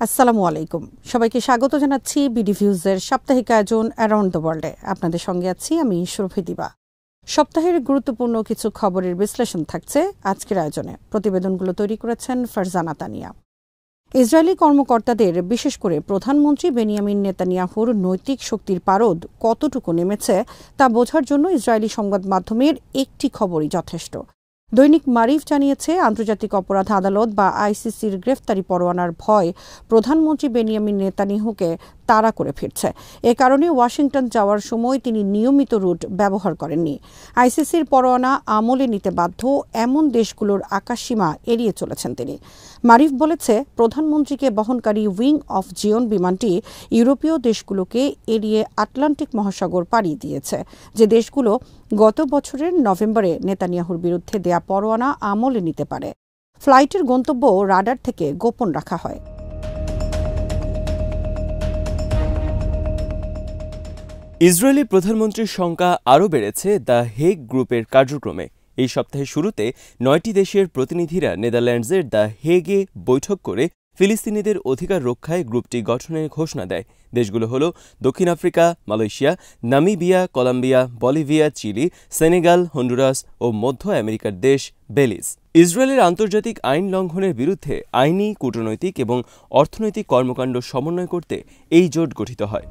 আসসালামু আলাইকুম, সবাইকে স্বাগত জানাচ্ছি বিডি ভিউজের সাপ্তাহিক আয়োজন অ্যারাউন্ড দ্য ওয়ার্ল্ডে। আপনাদের সঙ্গে আছি আমি সুরভি দিবা। সপ্তাহের গুরুত্বপূর্ণ কিছু খবরের বিশ্লেষণ থাকছে আজকের আয়োজনে। প্রতিবেদনগুলো তৈরি করেছেন ফারজানা তানিয়া। ইসরায়েলি কর্মকর্তাদের, বিশেষ করে প্রধানমন্ত্রী বেনিয়ামিন নেতানিয়াহুর নৈতিক শক্তির পারদ কতটুকু নেমেছে তা বোঝার জন্য ইসরায়েলি সংবাদ মাধ্যমের একটি খবরই যথেষ্ট। দৈনিক মারিফ জানিয়েছে, আন্তর্জাতিক অপরাধ আদালত বা আইসিসির গ্রেফতারি পরোয়ানার ভয় প্রধানমন্ত্রী বেনিয়ামিন নেতানিয়াহুকে তাড়া করে ফিরছে। এ কারণে ওয়াশিংটন যাওয়ার সময় তিনি নিয়মিত রুট ব্যবহার করেননি। আইসিসির পরোয়ানা আমলে নিতে বাধ্য এমন দেশগুলোর আকাশসীমা এড়িয়ে চলেছেন তিনি। মারিফ বলেছে, প্রধানমন্ত্রীকে বহনকারী উইং অফ জিওন বিমানটি ইউরোপীয় দেশগুলোকে এড়িয়ে আটলান্টিক মহাসাগর পাড়ি দিয়েছে, যে দেশগুলো গত বছরের নভেম্বরে নেতানিয়াহুর বিরুদ্ধে দেয়া পরোয়ানা আমলে নিতে পারে। ফ্লাইটের গন্তব্য রাডার থেকে গোপন রাখা হয়। ইসরায়েলি প্রধানমন্ত্রীর সংখ্যা আরও বেড়েছে দ্য হেগ গ্রুপের কার্যক্রমে। এই সপ্তাহের শুরুতে ৯টি দেশের প্রতিনিধিরা নেদারল্যান্ডসের দ্য হেগে বৈঠক করে ফিলিস্তিনিদের অধিকার রক্ষায় গ্রুপটি গঠনের ঘোষণা দেয়। দেশগুলো হল দক্ষিণ Africa, Malaysia, Namibia, Colombia, Bolivia, Chile, Senegal, Honduras ও মধ্য আমেরিকার দেশ বেলিজ। ইসরায়েলের আন্তর্জাতিক আইন লঙ্ঘনের বিরুদ্ধে আইনি, কূটনৈতিক এবং অর্থনৈতিক কর্মকাণ্ড সমন্বয় করতে এই জোট গঠিত হয়।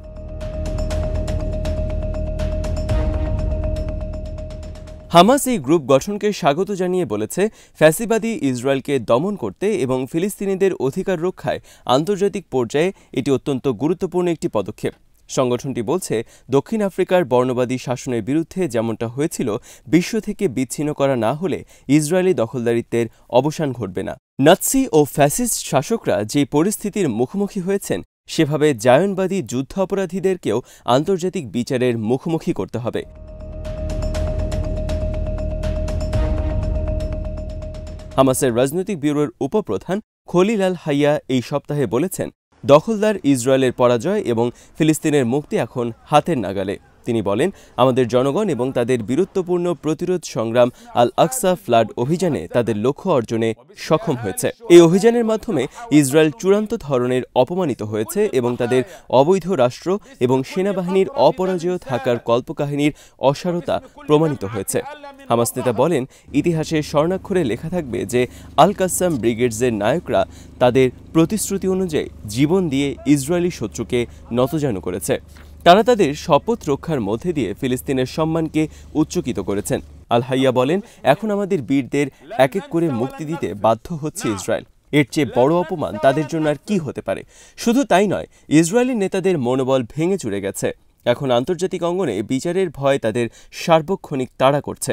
হামাস এই গ্রুপ গঠনকে স্বাগত জানিয়ে বলেছে, ফ্যাসিবাদী ইসরায়েলকে দমন করতে এবং ফিলিস্তিনিদের অধিকার রক্ষায় আন্তর্জাতিক পর্যায়ে এটি অত্যন্ত গুরুত্বপূর্ণ একটি পদক্ষেপ। সংগঠনটি বলছে, দক্ষিণ আফ্রিকার বর্ণবাদী শাসনের বিরুদ্ধে যেমনটা হয়েছিল, বিশ্ব থেকে বিচ্ছিন্ন করা না হলে ইসরায়েলি দখলদারিত্বের অবসান ঘটবে না। নাৎসি ও ফ্যাসিস্ট শাসকরা যে পরিস্থিতির মুখোমুখি হয়েছেন, সেভাবে জায়নবাদী যুদ্ধ অপরাধীদেরকেও আন্তর্জাতিক বিচারের মুখোমুখি করতে হবে। হামাসের রাজনৈতিক ব্যুরোর উপপ্রধান খলিল আল হাইয়া এই সপ্তাহে বলেছেন, দখলদার ইসরায়েলের পরাজয় এবং ফিলিস্তিনের মুক্তি এখন হাতের নাগালে। তিনি বলেন, আমাদের জনগণ এবং তাদের বীরত্বপূর্ণ প্রতিরোধ সংগ্রাম আল আকসা ফ্লাড অভিযানে তাদের লক্ষ্য অর্জনে সক্ষম হয়েছে। এই অভিযানের মাধ্যমে ইসরায়েল চূড়ান্ত ধরনের অপমানিত হয়েছে এবং তাদের অবৈধ রাষ্ট্র এবং সেনাবাহিনীর অপরাজেয় থাকার কল্পকাহিনীর অসারতা প্রমাণিত হয়েছে। হামাস নেতা বলেন, ইতিহাসে স্বর্ণাক্ষরে লেখা থাকবে যে আল কাসাম ব্রিগেডসের নায়করা তাদের প্রতিশ্রুতি অনুযায়ী জীবন দিয়ে ইসরায়েলি শত্রুকে নতজানু করেছে। তারা তাদের শপথ রক্ষার মধ্যে দিয়ে ফিলিস্তিনের সম্মানকে উচ্চকিত করেছেন। আল হাইয়া বলেন, এখন আমাদের বীরদের এক এক করে মুক্তি দিতে বাধ্য হচ্ছে ইসরায়েল। এর চেয়ে বড় অপমান তাদের জন্য আর কি হতে পারে? শুধু তাই নয়, ইসরায়েলি নেতাদের মনোবল ভেঙে চুরে গেছে। এখন আন্তর্জাতিক অঙ্গনে বিচারের ভয় তাদের সার্বক্ষণিক তাড়া করছে।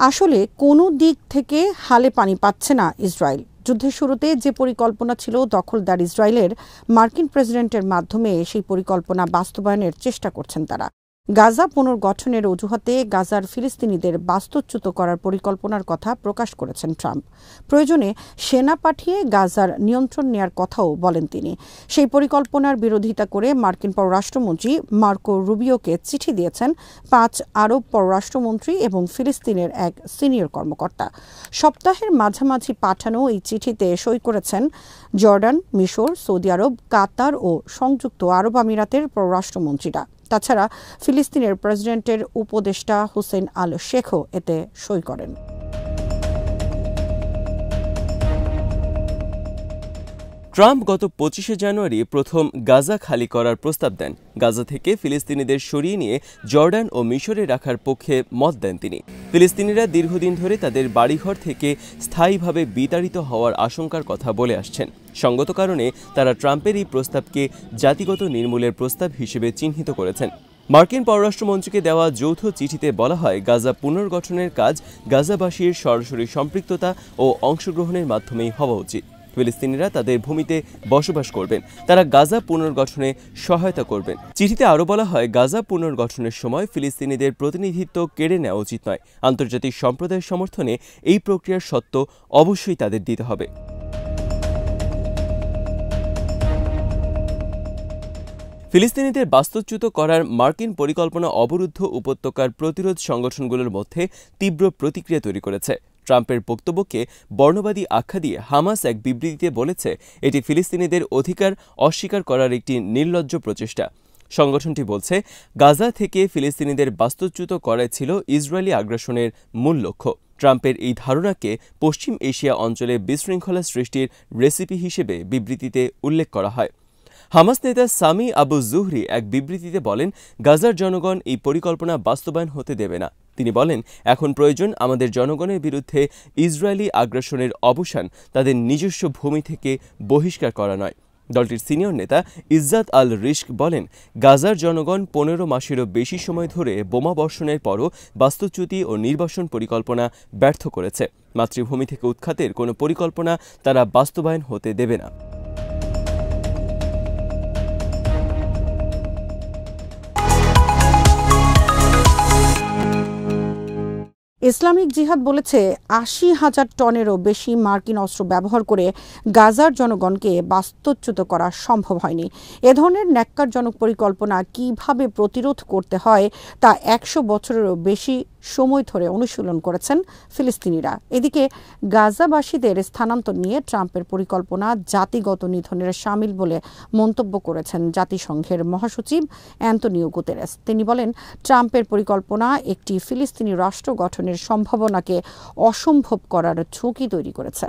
আসলে কোনো দিক থেকে হালে পানি পাচ্ছে না ইসরায়েল। যুদ্ধের শুরুতে যে পরিকল্পনা ছিল দখলদার ইসরায়েলের, মার্কিন প্রেসিডেন্টের মাধ্যমে সেই পরিকল্পনা বাস্তবায়নের চেষ্টা করছেন তারা। গাজা পুনর্গঠনের অজুহাতে গাজার ফিলিস্তিনিদের বাস্তুচ্যুত করার পরিকল্পনার কথা প্রকাশ করেছেন ট্রাম্প। প্রয়োজনে সেনা পাঠিয়ে গাজার নিয়ন্ত্রণ নেয়ার কথাও বলেন তিনি। সেই পরিকল্পনার বিরোধিতা করে মার্কিন পররাষ্ট্রমন্ত্রী মার্কো রুবিওকে চিঠি দিয়েছেন 5 আরব পররাষ্ট্রমন্ত্রী এবং ফিলিস্তিনের এক সিনিয়র কর্মকর্তা। সপ্তাহের মাঝামাঝি পাঠানো এই চিঠিতে সই করেছেন জর্ডান, মিশর, সৌদি আরব, কাতার ও সংযুক্ত আরব আমিরাতের পররাষ্ট্রমন্ত্রীরা। তাছাড়া ফিলিস্তিনের প্রেসিডেন্টের উপদেষ্টা হুসেন আল শেখও এতে সই করেন। ট্রাম্প গত 25শে জানুয়ারি প্রথম গাজা খালি করার প্রস্তাব দেন। গাজা থেকে ফিলিস্তিনিদের সরিয়ে নিয়ে জর্ডান ও মিশরে রাখার পক্ষে মত দেন তিনি। ফিলিস্তিনিরা দীর্ঘদিন ধরে তাদের বাড়িঘর থেকে স্থায়ীভাবে বিতাড়িত হওয়ার আশঙ্কার কথা বলে আসছেন। সঙ্গত কারণে তারা ট্রাম্পের এই প্রস্তাবকে জাতিগত নির্মূলের প্রস্তাব হিসেবে চিহ্নিত করেছেন। মার্কিন পররাষ্ট্রমন্ত্রীকে দেওয়া যৌথ চিঠিতে বলা হয়, গাজা পুনর্গঠনের কাজ গাজাবাসীর সরাসরি সম্পৃক্ততা ও অংশগ্রহণের মাধ্যমেই হওয়া উচিত। ফিলিস্তিনিরা তাদের ভূমিতে বসবাস করবেন, তারা গাজা পুনর্গঠনে সহায়তা করবেন। চিঠিতে আরও বলা হয়, গাজা পুনর্গঠনের সময় ফিলিস্তিনিদের প্রতিনিধিত্ব কেড়ে নেওয়া উচিত নয়। আন্তর্জাতিক সম্প্রদায়ের সমর্থনে এই প্রক্রিয়ার সত্ত্ব অবশ্যই তাদের দিতে হবে। ফিলিস্তিনিদের বাস্তুচ্যুত করার মার্কিন পরিকল্পনা অবরুদ্ধ উপত্যকার প্রতিরোধ সংগঠনগুলোর মধ্যে তীব্র প্রতিক্রিয়া তৈরি করেছে। ট্রাম্পের বক্তব্যকে বর্ণবাদী আখ্যা দিয়ে হামাস এক বিবৃতিতে বলেছে এটি ফিলিস্তিনিদের অধিকার অস্বীকার করার একটি নির্লজ্জ প্রচেষ্টা। সংগঠনটি বলছে গাজা থেকে ফিলিস্তিনিদের বাস্তুচ্যুত করাই ছিল ইসরায়েলি আগ্রাসনের মূল লক্ষ্য। ট্রাম্পের এই ধারণাকে পশ্চিম এশিয়া অঞ্চলে বিশৃঙ্খলা সৃষ্টির রেসিপি হিসেবে বিবৃতিতে উল্লেখ করা হয়। হামাস নেতা সামি আবু জুহরি এক বিবৃতিতে বলেন, গাজার জনগণ এই পরিকল্পনা বাস্তবায়ন হতে দেবে না। তিনি বলেন, এখন প্রয়োজন আমাদের জনগণের বিরুদ্ধে ইসরায়েলি আগ্রাসনের অবসান, তাদের নিজস্ব ভূমি থেকে বহিষ্কার করা নয়। দলটির সিনিয়র নেতা ইজ্জাত আল রিস্ক বলেন, গাজার জনগণ 15 মাসেরও বেশি সময় ধরে বোমা বর্ষণের পরও বাস্তুচ্যুতি ও নির্বাসন পরিকল্পনা ব্যর্থ করেছে। মাতৃভূমি থেকে উৎখাতের কোনো পরিকল্পনা তারা বাস্তবায়ন হতে দেবে না। ইসলামিক জিহাদ বলেছে ৮০,০০০ টনেরও বেশি মার্কিন অস্ত্র ব্যবহার করে গাজার জনগণকে বাস্তুচ্যুত করা সম্ভব হয়নি। এ ধরনের ন্যাক্কারজনক পরিকল্পনা কিভাবে প্রতিরোধ করতে হয় তা ১০০ বছরেরও বেশি সময় ধরে অনুশীলন করেছেন ফিলিস্তিনিরা। এদিকে গাজাবাসীদের স্থানান্তর নিয়ে ট্রাম্পের পরিকল্পনা জাতিগত নিধনের শামিল বলে মন্তব্য করেছেন জাতিসংঘের মহাসচিব অ্যান্তনিও গুতেরেস। তিনি বলেন, ট্রাম্পের পরিকল্পনা একটি ফিলিস্তিনি রাষ্ট্র গঠনের সম্ভাবনাকে অসম্ভব করার ঝুঁকি তৈরি করেছে।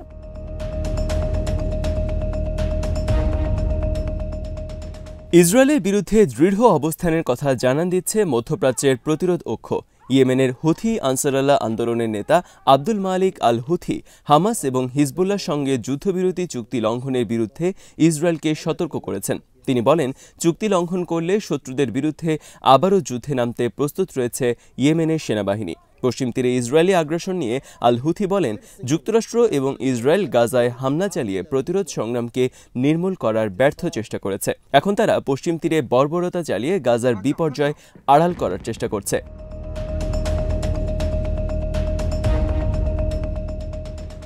ইসরায়েলের বিরুদ্ধে দৃঢ় অবস্থানের কথা জানান দিচ্ছে মধ্যপ্রাচ্যের প্রতিরোধ অক্ষ। ইয়েমেনের হুথি আনসারাল্লাহ আন্দোলনের নেতা আব্দুল মালিক আল হুথি হামাস এবং হিজবুল্লাহর সঙ্গে যুদ্ধবিরতি চুক্তি লঙ্ঘনের বিরুদ্ধে ইসরায়েলকে সতর্ক করেছেন। তিনি বলেন, চুক্তি লঙ্ঘন করলে শত্রুদের বিরুদ্ধে আবারও যুদ্ধে নামতে প্রস্তুত রয়েছে ইয়েমেনের সেনাবাহিনী। পশ্চিম তীরে ইসরায়েলি আগ্রাসন নিয়ে আল হুথি বলেন, যুক্তরাষ্ট্র এবং ইসরায়েল গাজায় হামলা চালিয়ে প্রতিরোধ সংগ্রামকে নির্মূল করার ব্যর্থ চেষ্টা করেছে। এখন তারা পশ্চিম তীরে বর্বরতা চালিয়ে গাজার বিপর্যয় আড়াল করার চেষ্টা করছে।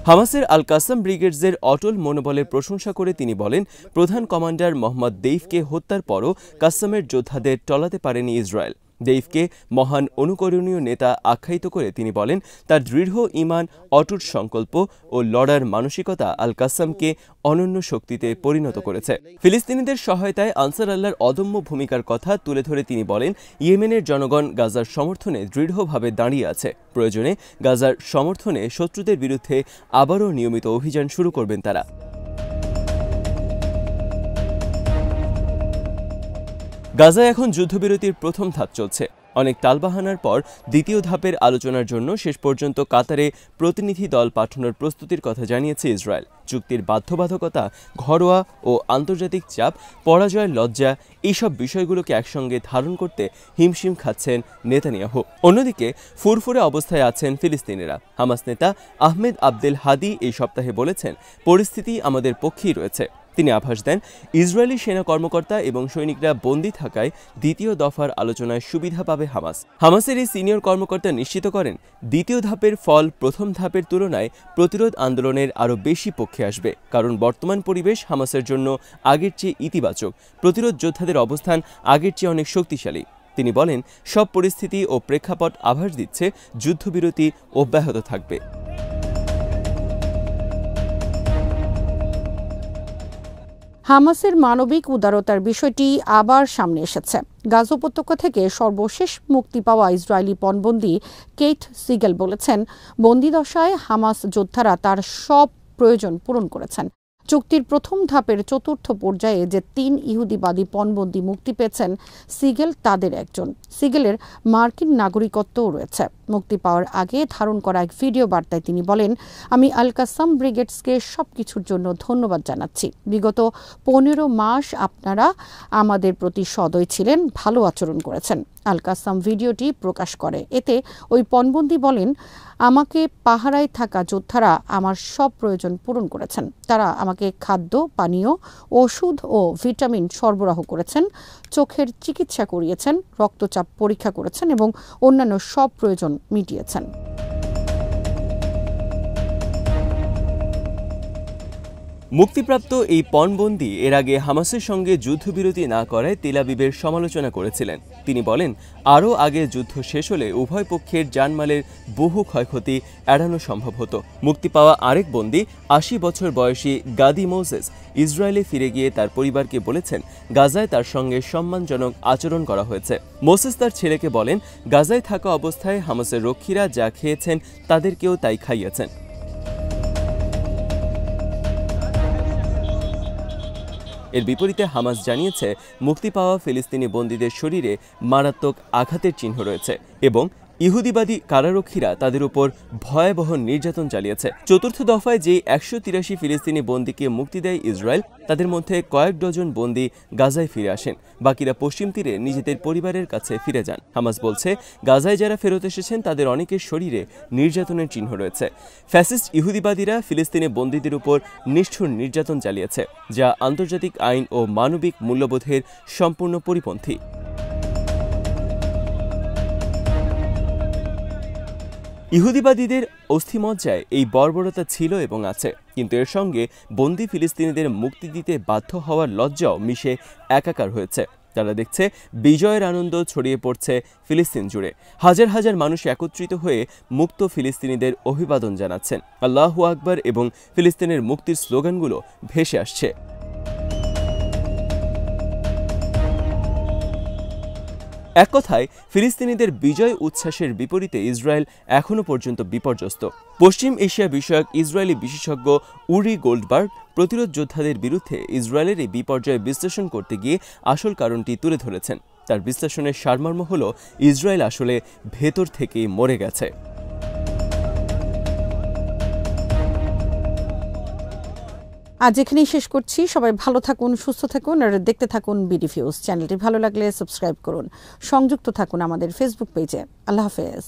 হামাসের আল কাসাম ব্রিগেডসের অটল মনোবলের প্রশংসা করে তিনি বলেন, প্রধান কমান্ডার মোহাম্মদ দেইফকে হত্যার পরও কাসামের যোদ্ধাদের টলাতে পারেনি ইসরায়েল। দেইফকে মহান অনুকরণীয় নেতা আখ্যায়িত করে তিনি বলেন, তার দৃঢ় ঈমান, অটুট সংকল্প ও লড়ার মানসিকতা আল কাসামকে অনন্য শক্তিতে পরিণত করেছে। ফিলিস্তিনিদের সহায়তায় আনসার আল্লাহর অদম্য ভূমিকার কথা তুলে ধরে তিনি বলেন, ইয়েমেনের জনগণ গাজার সমর্থনে দৃঢ়ভাবে দাঁড়িয়ে আছে। প্রয়োজনে গাজার সমর্থনে শত্রুদের বিরুদ্ধে আবারও নিয়মিত অভিযান শুরু করবেন তারা। গাজায় এখন যুদ্ধবিরতির প্রথম ধাপ চলছে। অনেক টালবাহানার পর দ্বিতীয় ধাপের আলোচনার জন্য শেষ পর্যন্ত কাতারে প্রতিনিধি দল পাঠানোর প্রস্তুতির কথা জানিয়েছে ইসরায়েল। চুক্তির বাধ্যবাধকতা, ঘরোয়া ও আন্তর্জাতিক চাপ, পরাজয়ের লজ্জা, এইসব বিষয়গুলোকে একসঙ্গে ধারণ করতে হিমশিম খাচ্ছেন নেতানিয়াহু। অন্যদিকে ফুরফুরে অবস্থায় আছেন ফিলিস্তিনিরা। হামাস নেতা আহমেদ আবদেল হাদি এই সপ্তাহে বলেছেন, পরিস্থিতি আমাদের পক্ষেই রয়েছে। তিনি আভাস দেন, ইসরায়েলি সেনা কর্মকর্তা এবং সৈনিকরা বন্দী থাকায় দ্বিতীয় দফার আলোচনায় সুবিধা পাবে হামাস। হামাসের এই সিনিয়র কর্মকর্তা নিশ্চিত করেন, দ্বিতীয় ধাপের ফল প্রথম ধাপের তুলনায় প্রতিরোধ আন্দোলনের আরও বেশি পক্ষে আসবে, কারণ বর্তমান পরিবেশ হামাসের জন্য আগের চেয়ে ইতিবাচক। প্রতিরোধ যোদ্ধাদের অবস্থান আগের চেয়ে অনেক শক্তিশালী। তিনি বলেন, সব পরিস্থিতি ও প্রেক্ষাপট আভাস দিচ্ছে যুদ্ধবিরতি অব্যাহত থাকবে। হামাসের মানবিক উদারতার বিষয়টি আবার সামনে এসেছে। গাজা উপত্যকা থেকে সর্বশেষ মুক্তি পাওয়া ইসরায়েলি পণবন্দী কেইট সিগেল বলেছেন, বন্দিদশায় হামাস যোদ্ধারা তার সব প্রয়োজন পূরণ করেছেন। চুক্তির প্রথম ধাপের চতুর্থ পর্যায়ে যে ৩ ইহুদিবাদী পণবন্দী মুক্তি পেয়েছেন, সিগেল তাদের একজন। সিগেলের মার্কিন নাগরিকত্বও রয়েছে। মুক্তি পাওয়ার আগে ধারণ করা এক ভিডিও বার্তায় তিনি বলেন, আমি আল কাসাম ব্রিগেডসকে সবকিছুর জন্য ধন্যবাদ জানাচ্ছি। বিগত 15 মাস আপনারা আমাদের প্রতি সদয় ছিলেন, ভালো আচরণ করেছেন। আল কাসাম ভিডিওটি প্রকাশ করে। এতে ওই পণবন্দী বলেন, আমাকে পাহারায় থাকা যোদ্ধারা আমার সব প্রয়োজন পূরণ করেছেন। তারা আমাকে খাদ্য, পানীয়, ওষুধ ও ভিটামিন সরবরাহ করেছেন, চোখের চিকিৎসা করিয়েছেন, রক্তচাপ পরীক্ষা করেছেন এবং অন্যান্য সব প্রয়োজন মিটিয়েছেন। মুক্তিপ্রাপ্ত এই পণবন্দী এর আগে হামাসের সঙ্গে যুদ্ধবিরতি না করায় তেল আবিবের সমালোচনা করেছিলেন। তিনি বলেন, আরও আগে যুদ্ধ শেষ হলে উভয় পক্ষের জানমালের বহু ক্ষয়ক্ষতি এড়ানো সম্ভব হতো। মুক্তি পাওয়া আরেক বন্দী ৮০ বছর বয়সী গাদি মোজেস ইসরায়েলে ফিরে গিয়ে তার পরিবারকে বলেছেন, গাজায় তার সঙ্গে সম্মানজনক আচরণ করা হয়েছে। মোসেস তার ছেলেকে বলেন, গাজায় থাকা অবস্থায় হামাসের রক্ষীরা যা খেয়েছেন তাদেরকেও তাই খাইয়েছেন। এর বিপরীতে হামাস জানিয়েছে, মুক্তি পাওয়া ফিলিস্তিনি বন্দীদের শরীরে মারাত্মক আঘাতের চিহ্ন রয়েছে এবং ইহুদিবাদী কারারক্ষীরা তাদের উপর ভয়াবহ নির্যাতন চালিয়েছে। চতুর্থ দফায় যে ১৮৩ ফিলিস্তিনি বন্দীকে মুক্তি দেয় ইসরায়েল, তাদের মধ্যে কয়েক ডজন বন্দী গাজায় ফিরে আসেন, বাকিরা পশ্চিম তীরে নিজেদের পরিবারের কাছে ফিরে যান। হামাস বলছে, গাজায় যারা ফেরত এসেছেন তাদের অনেকের শরীরে নির্যাতনের চিহ্ন রয়েছে। ফ্যাসিস্ট ইহুদিবাদীরা ফিলিস্তিনি বন্দীদের উপর নিষ্ঠুর নির্যাতন চালিয়েছে, যা আন্তর্জাতিক আইন ও মানবিক মূল্যবোধের সম্পূর্ণ পরিপন্থী। ইহুদিবাদীদের অস্থিমজ্জায় এই বর্বরতা ছিল এবং আছে, কিন্তু এর সঙ্গে বন্দী ফিলিস্তিনিদের মুক্তি দিতে বাধ্য হওয়ার লজ্জাও মিশে একাকার হয়েছে। তারা দেখছে বিজয়ের আনন্দ ছড়িয়ে পড়ছে ফিলিস্তিন জুড়ে। হাজার হাজার মানুষ একত্রিত হয়ে মুক্ত ফিলিস্তিনিদের অভিবাদন জানাচ্ছেন। আল্লাহু আকবার এবং ফিলিস্তিনের মুক্তির স্লোগানগুলো ভেসে আসছে। এক কথায়, ফিলিস্তিনিদের বিজয় উচ্ছ্বাসের বিপরীতে ইসরায়েল এখনও পর্যন্ত বিপর্যস্ত। পশ্চিম এশিয়া বিষয়ক ইসরায়েলি বিশেষজ্ঞ উরি গোল্ডবার্গ প্রতিরোধ যোদ্ধাদের বিরুদ্ধে ইসরায়েলের এই বিপর্যয় বিশ্লেষণ করতে গিয়ে আসল কারণটি তুলে ধরেছেন। তার বিশ্লেষণের সারমর্ম হল, ইসরায়েল আসলে ভেতর থেকেই মরে গেছে। আজ এখানেই শেষ করছি। সবাই ভালো থাকুন, সুস্থ থাকুন আর দেখতে থাকুন বিডিফিউজ। চ্যানেলটি ভালো লাগলে সাবস্ক্রাইব করুন। সংযুক্ত থাকুন আমাদের ফেসবুক পেজে। আল্লাহ হাফেজ।